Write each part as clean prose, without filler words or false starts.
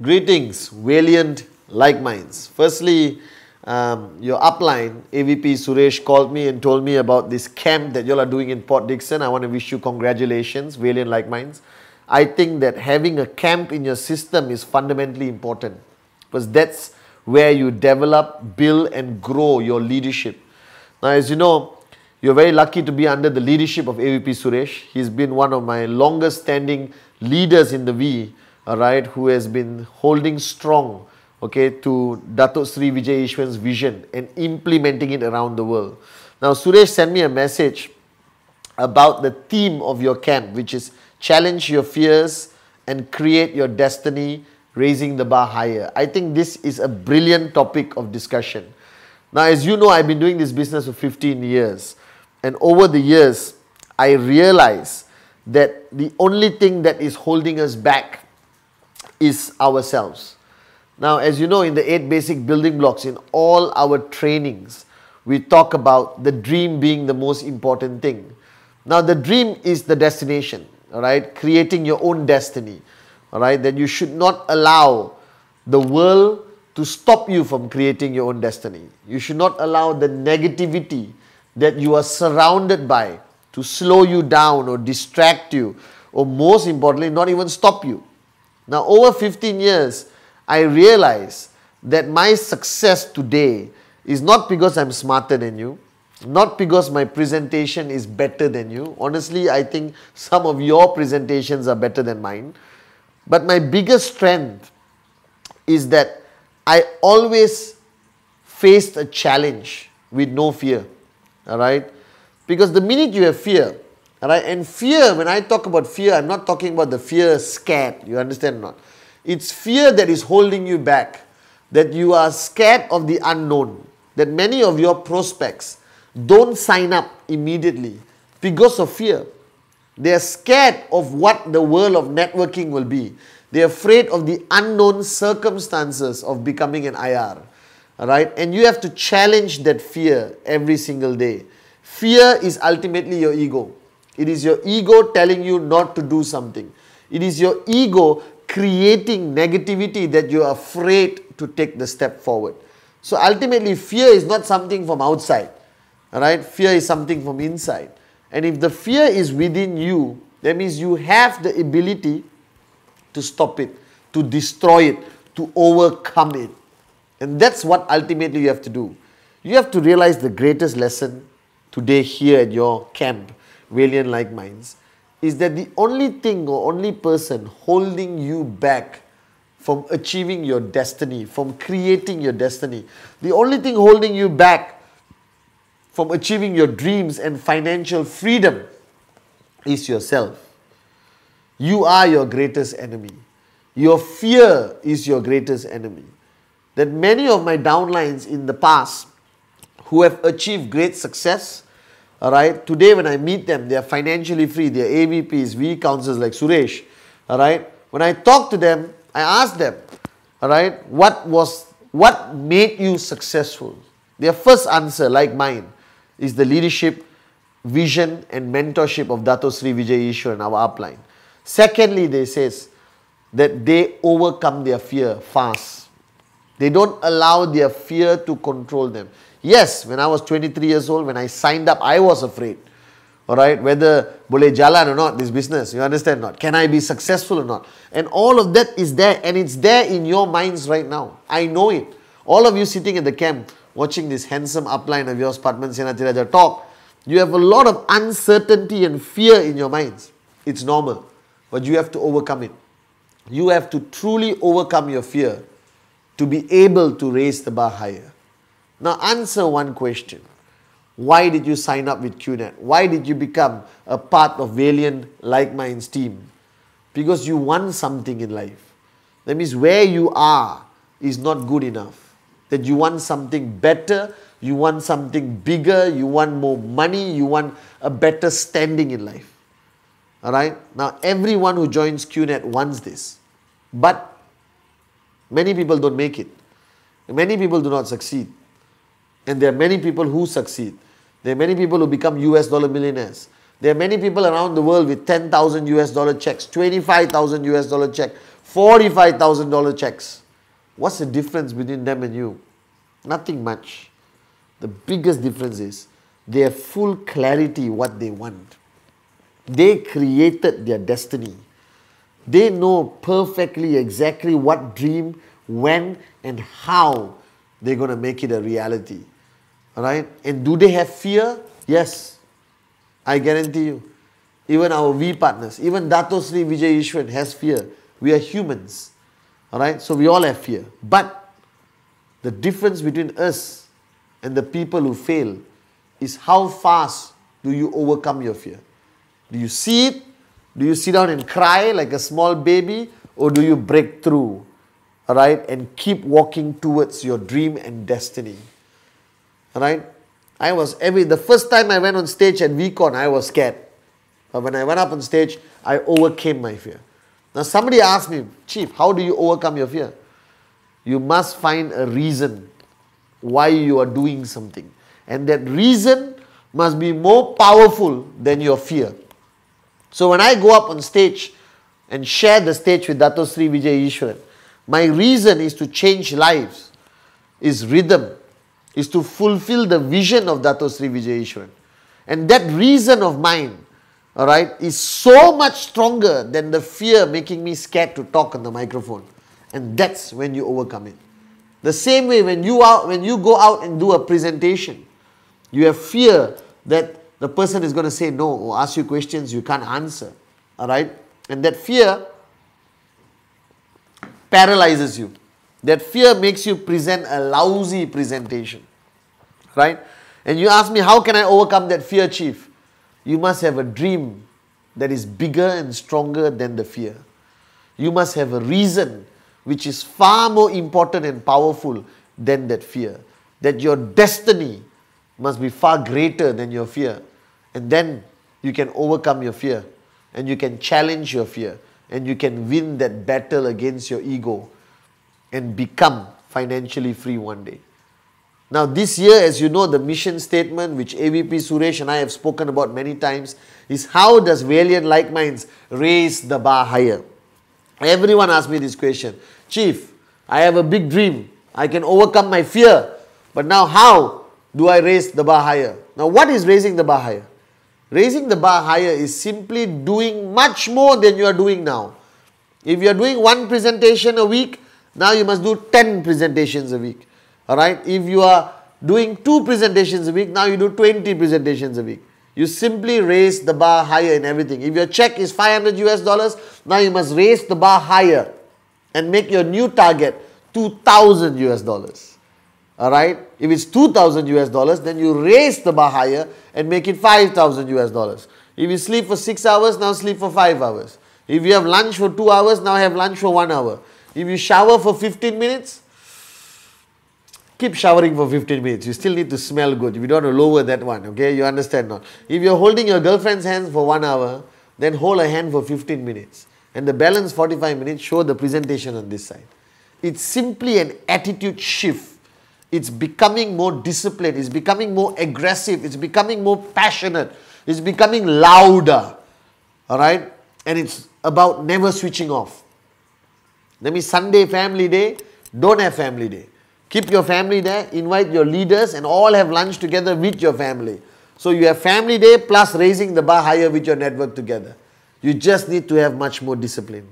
Greetings, Valiant, LikeMinds. Firstly, your upline, AVP Suresh, called me and told me about this camp that you all are doing in Port Dickson. I want to wish you congratulations, Valiant, LikeMinds. I think that having a camp in your system is fundamentally important because that's where you develop, build and grow your leadership. Now, as you know, you're very lucky to be under the leadership of AVP Suresh. He's been one of my longest standing leaders in the V, alright, who has been holding strong, okay, to Datuk Sri Vijay Ishwan's vision and implementing it around the world. Now, Suresh sent me a message about the theme of your camp, which is challenge your fears and create your destiny, raising the bar higher. I think this is a brilliant topic of discussion. Now, as you know, I've been doing this business for 15 years. And over the years, I realized that the only thing that is holding us back is ourselves. Now, as you know, in the 8 basic building blocks, in all our trainings, we talk about the dream being the most important thing. Now, the dream is the destination, all right? Creating your own destiny, all right? That you should not allow the world to stop you from creating your own destiny. You should not allow the negativity that you are surrounded by to slow you down or distract you, or most importantly, not even stop you. Now, over 15 years, I realized that my success today is not because I'm smarter than you, not because my presentation is better than you. Honestly, I think some of your presentations are better than mine. But my biggest strength is that I always faced a challenge with no fear. Alright? Because the minute you have fear, alright, and fear, when I talk about fear, I'm not talking about the fear scared, you understand or not? It's fear that is holding you back, that you are scared of the unknown, that many of your prospects don't sign up immediately because of fear. They are scared of what the world of networking will be. They are afraid of the unknown circumstances of becoming an IR. Alright, and you have to challenge that fear every single day. Fear is ultimately your ego. It is your ego telling you not to do something. It is your ego creating negativity that you are afraid to take the step forward. So ultimately, fear is not something from outside. Alright, fear is something from inside. And if the fear is within you, that means you have the ability to stop it, to destroy it, to overcome it. And that's what ultimately you have to do. You have to realize the greatest lesson today here at your camp, Valiant LikeMinds, is that the only thing or only person holding you back from achieving your destiny, from creating your destiny, the only thing holding you back from achieving your dreams and financial freedom is yourself. You are your greatest enemy. Your fear is your greatest enemy. That many of my downlines in the past who have achieved great success, alright, today when I meet them, they are financially free, they are AVPs, V counselors like Suresh, alright. When I talk to them, I ask them, alright, what made you successful? Their first answer, like mine, is the leadership, vision and mentorship of Datuk Sri Vijay Ishwan, our upline. Secondly, they says that they overcome their fear fast. They don't allow their fear to control them. Yes, when I was 23 years old, when I signed up, I was afraid. Alright, whether boleh jalan or not, this business, you understand or not? Can I be successful or not? And all of that is there, and it's there in your minds right now. I know it. All of you sitting at the camp, watching this handsome upline of yours, Pathman, Senathirajah talk, you have a lot of uncertainty and fear in your minds. It's normal, but you have to overcome it. You have to truly overcome your fear to be able to raise the bar higher. Now answer one question. Why did you sign up with QNet? Why did you become a part of Valiant LikeMinds team? Because you want something in life. That means where you are is not good enough. That you want something better, you want something bigger, you want more money, you want a better standing in life. Alright? Now everyone who joins QNet wants this. But many people don't make it. Many people do not succeed. And there are many people who succeed. There are many people who become US dollar millionaires. There are many people around the world with 10,000 US dollar checks, 25,000 US dollar check, $45,000 checks. What's the difference between them and you? Nothing much. The biggest difference is they have full clarity what they want. They created their destiny. They know perfectly exactly what dream, when and how they're going to make it a reality. Alright? And do they have fear? Yes. I guarantee you. Even our V partners, even Dato Sri Vijay Ishwan has fear. We are humans. Alright? So we all have fear. But the difference between us and the people who fail is how fast do you overcome your fear. Do you see it? Do you sit down and cry like a small baby? Or do you break through? Alright? And keep walking towards your dream and destiny. Alright? The first time I went on stage at VCon, I was scared. But when I went up on stage, I overcame my fear. Now somebody asked me, Chief, how do you overcome your fear? You must find a reason why you are doing something. And that reason must be more powerful than your fear. So when I go up on stage and share the stage with Dato Sri Vijay Ishwaran, my reason is to change lives, is rhythm, is to fulfill the vision of Dato Sri Vijay Ishwaran. And that reason of mine, alright, is so much stronger than the fear making me scared to talk on the microphone. And that's when you overcome it. The same way when you go out and do a presentation, you have fear that the person is going to say no or ask you questions you can't answer. Alright? And that fear paralyzes you. That fear makes you present a lousy presentation. Right? And you ask me, how can I overcome that fear, Chief? You must have a dream that is bigger and stronger than the fear. You must have a reason which is far more important and powerful than that fear. That your destiny must be far greater than your fear. And then you can overcome your fear. And you can challenge your fear. And you can win that battle against your ego. And become financially free one day. Now this year, as you know, the mission statement which AVP Suresh and I have spoken about many times is how does Valiant LikeMinds raise the bar higher? Everyone asks me this question. Chief, I have a big dream. I can overcome my fear. But now how do I raise the bar higher? Now what is raising the bar higher? Raising the bar higher is simply doing much more than you are doing now. If you are doing one presentation a week, now you must do 10 presentations a week. Alright, if you are doing 2 presentations a week, now you do 20 presentations a week. You simply raise the bar higher in everything. If your check is $500, now you must raise the bar higher and make your new target $2,000. Alright, if it's $2,000, then you raise the bar higher and make it $5,000. If you sleep for 6 hours, now sleep for 5 hours. If you have lunch for 2 hours, now have lunch for 1 hour. If you shower for 15 minutes, keep showering for 15 minutes. You still need to smell good. You don't want to lower that one, okay? You understand not? If you're holding your girlfriend's hands for 1 hour, then hold her hand for 15 minutes. And the balance 45 minutes, show the presentation on this side. It's simply an attitude shift. It's becoming more disciplined. It's becoming more aggressive. It's becoming more passionate. It's becoming louder. Alright? And it's about never switching off. That means Sunday family day, don't have family day. Keep your family there, invite your leaders and all have lunch together with your family. So you have family day plus raising the bar higher with your network together. You just need to have much more discipline.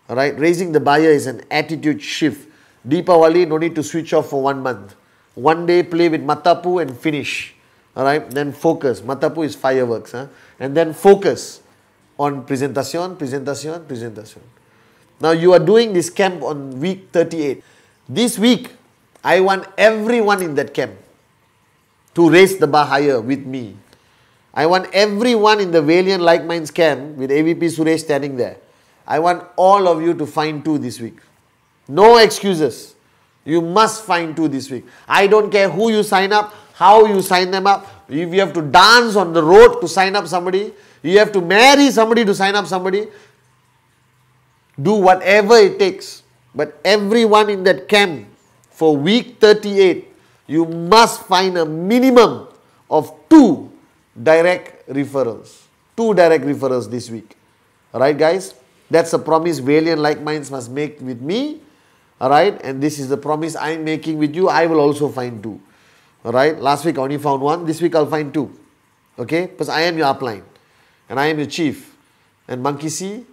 Alright, raising the bar is an attitude shift. Deepavali, no need to switch off for 1 month. One day play with Matapu and finish. Alright, then focus. Matapu is fireworks. And then focus on presentation. Now you are doing this camp on week 38. This week, I want everyone in that camp to raise the bar higher with me. I want everyone in the Valiant LikeMinds camp with AVP Suresh standing there. I want all of you to find 2 this week. No excuses. You must find 2 this week. I don't care who you sign up, how you sign them up. If you have to dance on the road to sign up somebody, you have to marry somebody to sign up somebody, do whatever it takes. But everyone in that camp for week 38, you must find a minimum of 2 direct referrals. 2 direct referrals this week. Alright guys? That's a promise Valiant LikeMinds must make with me. Alright, and this is the promise I'm making with you. I will also find 2. Alright, last week I only found 1. This week I'll find 2. Okay, because I am your upline. And I am your chief. And monkey see,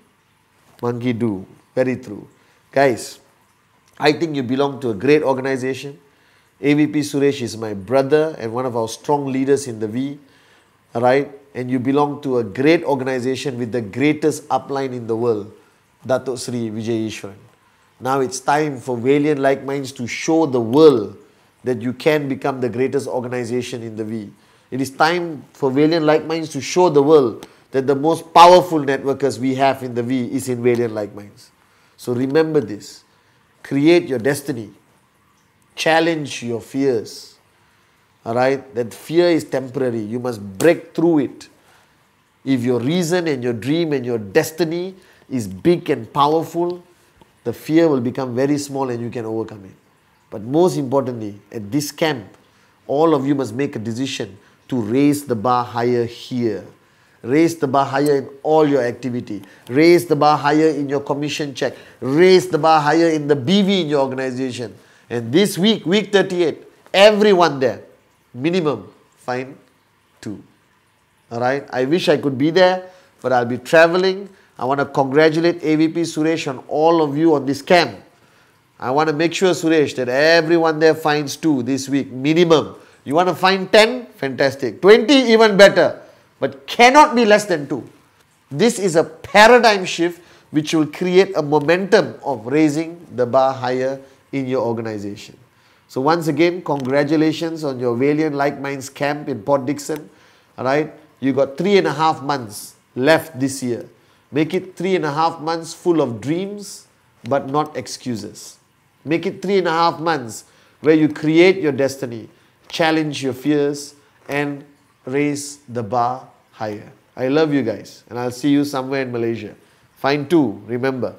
monkey do. Very true. Guys, I think you belong to a great organization. AVP Suresh is my brother and one of our strong leaders in the V. Alright, and you belong to a great organization with the greatest upline in the world, Datuk Sri Vijay Ishwaran. Now it's time for Valiant LikeMinds to show the world that you can become the greatest organization in the V. It is time for Valiant LikeMinds to show the world that the most powerful networkers we have in the V is in Valiant LikeMinds. So remember this. Create your destiny. Challenge your fears. Alright? That fear is temporary. You must break through it. If your reason and your dream and your destiny is big and powerful, the fear will become very small and you can overcome it. But most importantly, at this camp, all of you must make a decision to raise the bar higher here. Raise the bar higher in all your activity. Raise the bar higher in your commission check. Raise the bar higher in the BV in your organization. And this week, week 38, everyone there, minimum, find 2. Alright, I wish I could be there, but I'll be traveling. I want to congratulate AVP Suresh on all of you on this camp. I want to make sure, Suresh, that everyone there finds 2 this week, minimum. You want to find 10? Fantastic. 20? Even better. But cannot be less than 2. This is a paradigm shift which will create a momentum of raising the bar higher in your organization. So once again, congratulations on your Valiant LikeMinds camp in Port Dickson. Alright, you got 3.5 months left this year. Make it 3.5 months full of dreams, but not excuses. Make it 3.5 months where you create your destiny, challenge your fears, and raise the bar higher. I love you guys, and I'll see you somewhere in Malaysia. Find 2, remember.